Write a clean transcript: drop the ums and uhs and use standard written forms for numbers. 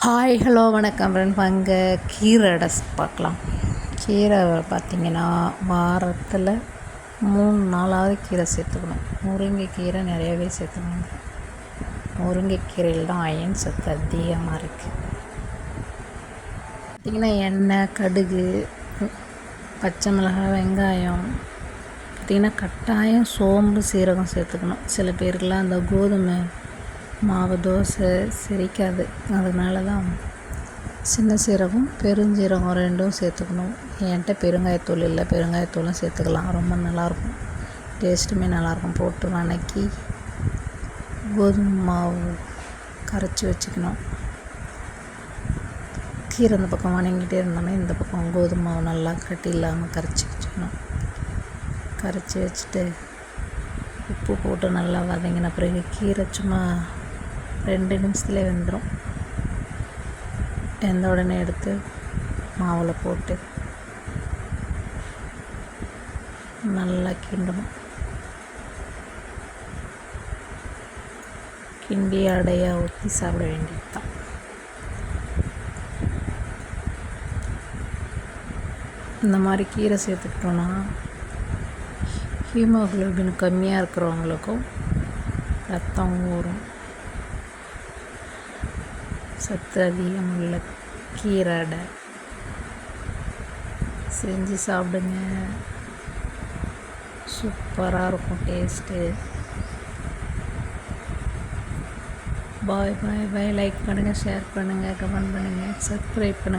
Hi hello வணக்கம் friend. வாங்க கீரை பார்க்கலாம். கீரை பார்த்திங்கன்னா வாரத்தில் 3 நாளாவது கீரை சேர்த்துக்கணும். முருங்கைக்கீரை நிறையவே சேர்த்துக்கணும். முருங்கைக்கீரையில் தான் அயன் சத்து அதிகமாக இருக்குது. பார்த்திங்கன்னா எண்ணெய், கடுகு, பச்சை மிளகாய், வெங்காயம், பார்த்திங்கன்னா கட்டாயம் சோம்பு, சீரகம் சேர்த்துக்கணும். சில பேருக்கெலாம் அந்த கோதுமை மாவு தோசை செரிக்காது, அதனால தான் சின்ன சீரகம் பெருஞ்சீரகம் 2ம் சேர்த்துக்கணும். என்கிட்ட பெருங்காயத்தூள் இல்லை, பெருங்காயத்தூளும் சேர்த்துக்கலாம், ரொம்ப நல்லாயிருக்கும், டேஸ்ட்டுமே நல்லாயிருக்கும். போட்டு வதக்கி கோதுமை மாவு கரைச்சி வச்சுக்கணும். கீரை இந்த பக்கம் வணங்கிட்டே இருந்தோன்னா இந்த பக்கம் கோதுமை மாவு நல்லா கட்டி இல்லாமல் கரைச்சி வச்சுக்கணும். கரைச்சி வச்சுட்டு உப்பு போட்டு நல்லா வதங்கின பிறகு கீரை சும்மா 2 நிமிஷத்துலேயே வெந்துடும். வெந்த உடனே எடுத்து மாவில் போட்டு நல்லா கிண்டணும். கிண்டி அடையாக ஊற்றி சாப்பிட வேண்டியது தான். இந்த மாதிரி கீரை சேர்த்துக்கிட்டோன்னா ஹீமோகுளோபின் கம்மியாக இருக்கிறவங்களுக்கும் ரத்தம் ஊறும். சத்து அதிகம் உள்ள கீரை அடை செஞ்சு சாப்பிடுங்க, சூப்பராக இருக்கும் டேஸ்ட்டு. பாய் பாய் பாய். லைக் பண்ணுங்கள், ஷேர் பண்ணுங்கள், கமெண்ட் பண்ணுங்கள், சப்ஸ்கிரைப் பண்ணுங்கள்.